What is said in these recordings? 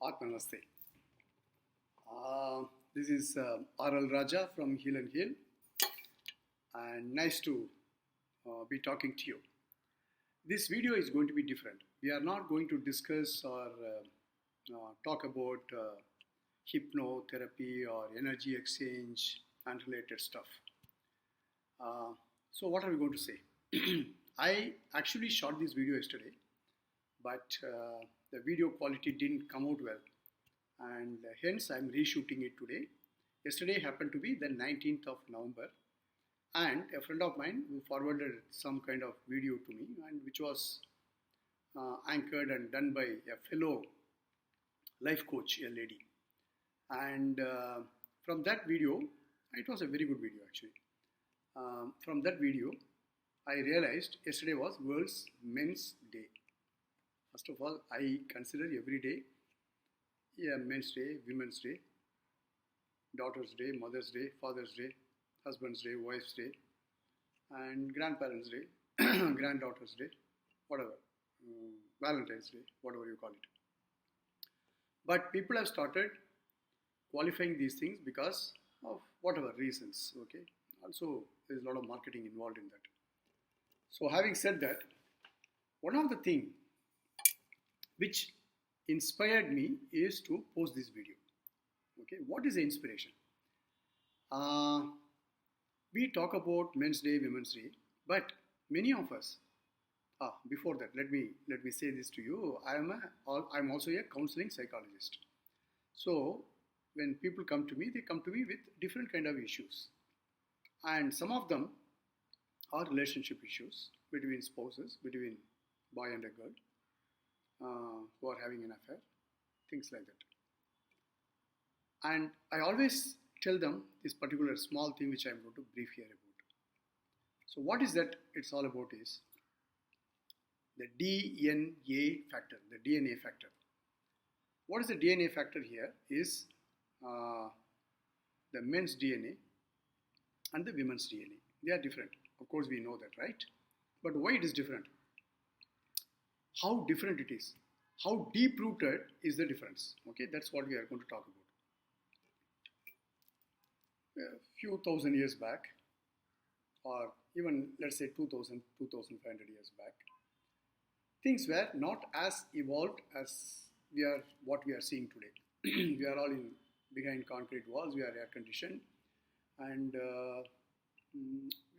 Namaste. This is R.L. Raja from Heal and Heal, and nice to be talking to you. This video is going to be different. We are not going to discuss or talk about hypnotherapy or energy exchange and related stuff. So what are we going to say? I actually shot this video yesterday, but the video quality didn't come out well, and hence I'm reshooting it today. Yesterday happened to be the 19th of November, and a friend of mine who forwarded some kind of video to me, and which was anchored and done by a fellow life coach, a lady. And from that video, it was a very good video actually. From that video, I realized yesterday was World's Men's Day. First of all, I consider every day Men's Day, Women's Day, Daughter's Day, Mother's Day, Father's Day, Husband's Day, Wife's Day, and Grandparents' Day, Granddaughter's Day, whatever, Valentine's Day, whatever you call it. But people have started qualifying these things because of whatever reasons, okay. Also, there is a lot of marketing involved in that. So having said that, one of the things which inspired me is to post this video. Okay, what is the inspiration? We talk about Men's Day, Women's Day, but many of us. Before that, let me say this to you. I'm also a counseling psychologist. So when people come to me, they come to me with different kind of issues, and some of them are relationship issues between spouses, between boy and a girl. Who are having an affair, things like that. And I always tell them this particular small thing which I'm going to brief here about. So what is that it's all about is the DNA factor, the DNA factor. What is the DNA factor here is the men's DNA and the women's DNA. They are different. Of course we know that, right? But why it is different? How different it is, how deep rooted is the difference. Okay, that's what we are going to talk about. A few thousand years back, or even let's say 2,000, 2,500 years back, things were not as evolved as what we are seeing today. We are all behind concrete walls, we are air conditioned, and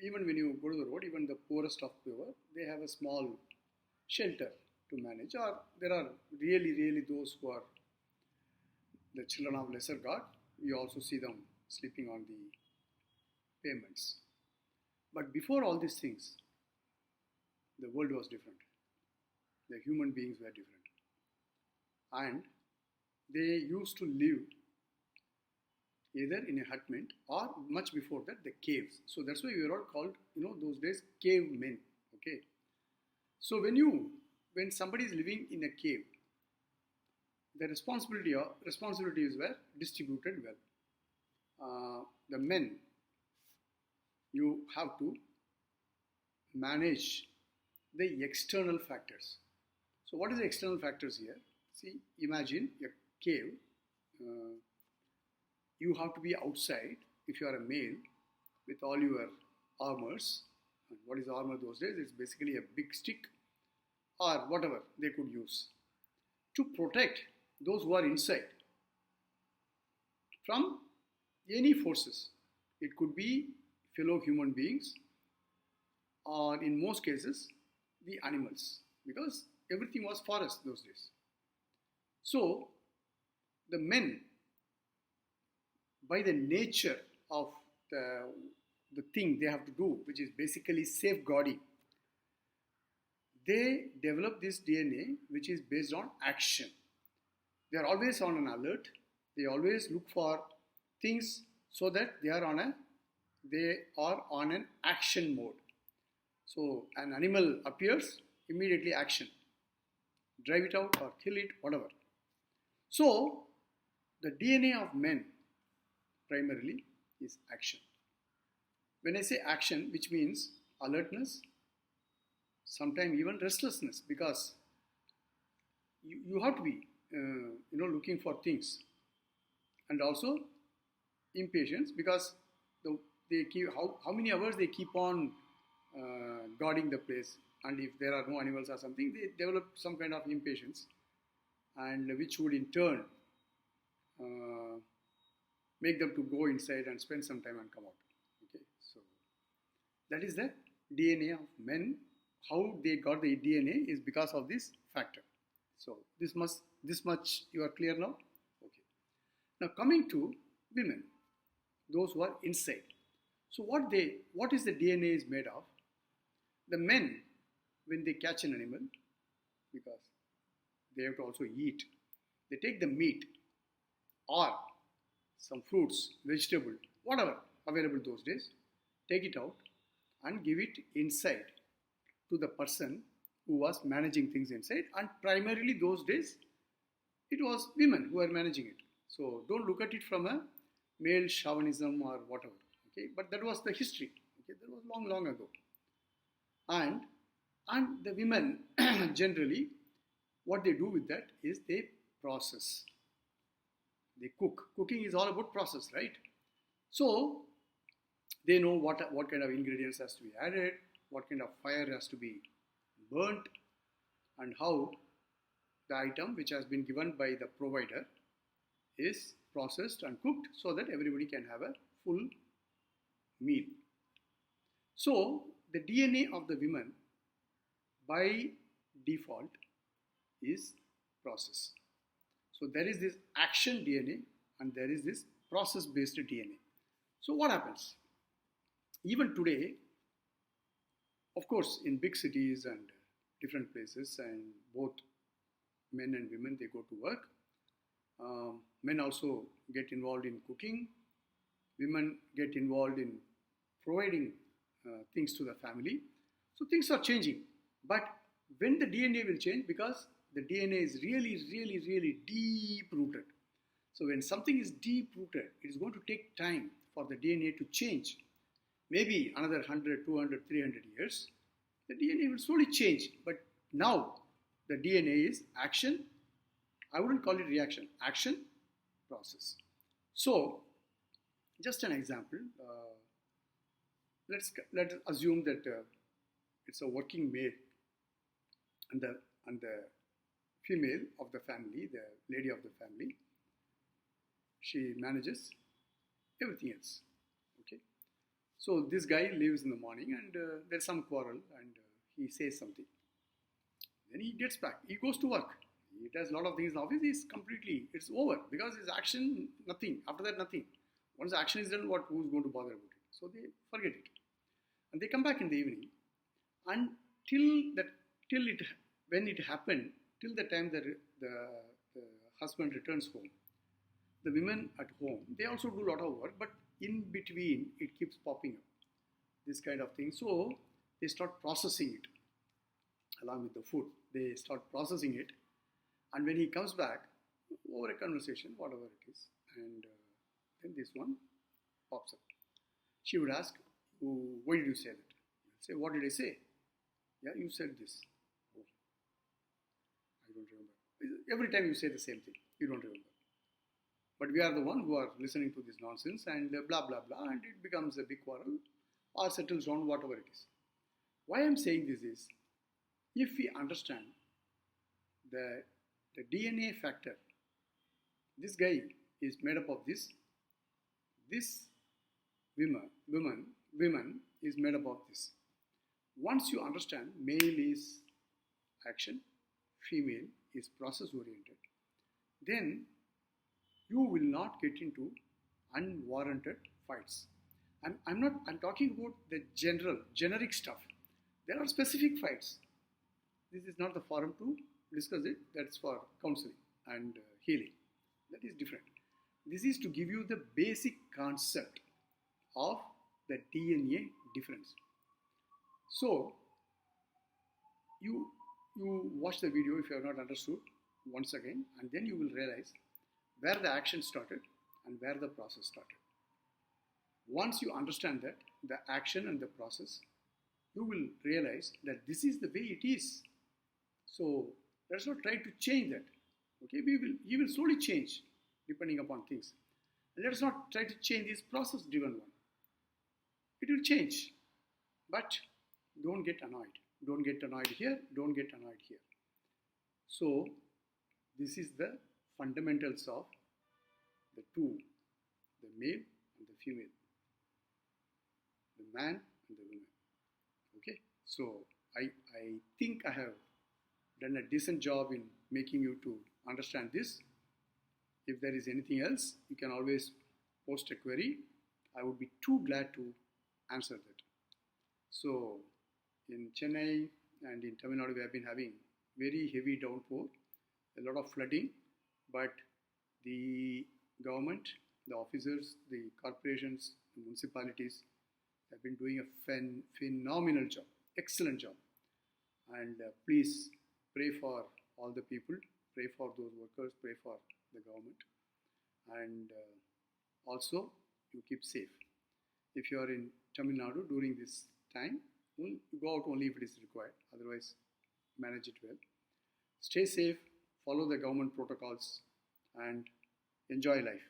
even when you go to the road, even the poorest of poor, they have a small shelter to manage, or there are really those who are the children of lesser God. We also see them sleeping on the pavements. But before all these things, the world was different. The human beings were different, and they used to live either in a hutment or much before that the caves. So that's why we were all called, those days, cavemen. Okay. So when somebody is living in a cave, the responsibilities were distributed well. The men, you have to manage the external factors. So what is the external factors here? See, imagine a cave. You have to be outside if you are a male with all your armors. And what is armor those days? It's basically a big stick or whatever they could use to protect those who are inside from any forces. It could be fellow human beings, or in most cases the animals, because everything was forest those days. So the men, by the nature of the thing they have to do, which is basically safeguarding, they develop this DNA which is based on action. They are always on an alert. They always look for things so that they are on an action mode. So an animal appears, immediately action. Drive it out or kill it, whatever. So the DNA of men primarily is action. When I say action, which means alertness, sometimes even restlessness, because you have to be looking for things, and also impatience, because they keep how many hours they keep on guarding the place, and if there are no animals or something, they develop some kind of impatience, and which would in turn uh, make them to go inside and spend some time and come out. Okay, so that is the DNA of men. How they got the DNA is because of this factor. So this much you are clear now. Okay. Now coming to women, those who are inside. So what is the DNA is made of? The men, when they catch an animal, because they have to also eat, they take the meat or some fruits, vegetable, whatever available those days, take it out and give it inside to the person who was managing things inside. And primarily those days, it was women who were managing it. So don't look at it from a male chauvinism or whatever. Okay, but that was the history. Okay, that was long ago. And the women generally, what they do with that is they process. They cook. Cooking is all about process, right? So they know what kind of ingredients has to be added, what kind of fire has to be burnt, and how the item which has been given by the provider is processed and cooked so that everybody can have a full meal. So the DNA of the women by default is process. So there is this action DNA and there is this process based DNA. So what happens? Even today, of course, in big cities and different places, and both men and women, they go to work. Men also get involved in cooking. Women get involved in providing things to the family. So things are changing. But when the DNA will change, because the DNA is really deep rooted. So when something is deep rooted, it is going to take time for the DNA to change. Maybe another 100, 200, 300 years, the DNA will slowly change. But now the DNA is action. I wouldn't call it reaction. Action, process. So just an example. Let's assume that it's a working male, and the female of the family, the lady of the family, she manages everything else. Okay. So this guy leaves in the morning, and there's some quarrel, and he says something. Then he gets back. He goes to work. He does a lot of things in the office. It's over, because his action, nothing. After that, nothing. Once the action is done, who's going to bother about it? So they forget it. And they come back in the evening, and when it happened, till the time that the husband returns home, the women at home, they also do a lot of work, but in between it keeps popping up, this kind of thing. So they start processing it along with the food. They start processing it, and when he comes back, over a conversation, whatever it is, and then this one pops up. She would ask, why did you say that? He'll say, what did I say? Yeah, you said this. Oh, I don't remember. Every time you say the same thing, you don't remember. But we are the one who are listening to this nonsense, and blah blah blah, and it becomes a big quarrel or settles down, whatever it is. Why I'm saying this is, if we understand the DNA factor, this guy is made up of this women is made up of this. Once you understand male is action, female is process oriented, then you will not get into unwarranted fights. I'm talking about the generic stuff. There are specific fights. This is not the forum to discuss it. That's for counseling and healing. That is different. This is to give you the basic concept of the DNA difference. So you watch the video if you have not understood once again, and then you will realize where the action started and where the process started. Once you understand that, the action and the process, you will realize that this is the way it is. So let's not try to change that. Okay, he will slowly change depending upon things. And let us not try to change this process-driven one. It will change, but don't get annoyed. Don't get annoyed here. Don't get annoyed here. So this is the fundamentals of the two, the male and the female, the man and the woman. Okay, so I think I have done a decent job in making you to understand this. If there is anything else, you can always post a query. I would be too glad to answer that. So in Chennai and in Tamil Nadu, we have been having very heavy downpour, a lot of flooding, but the government, the officers, the corporations, the municipalities have been doing a phenomenal job, excellent job. And please pray for all the people, pray for those workers, pray for the government, and also you keep safe. If you are in Tamil Nadu during this time, go out only if it is required, otherwise manage it well. Stay safe, follow the government protocols, and enjoy life.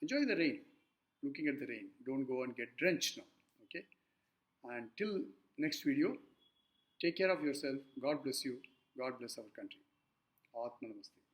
Enjoy the rain, looking at the rain. Don't go and get drenched now, okay? And till next video, take care of yourself. God bless you. God bless our country. Atma Namaste.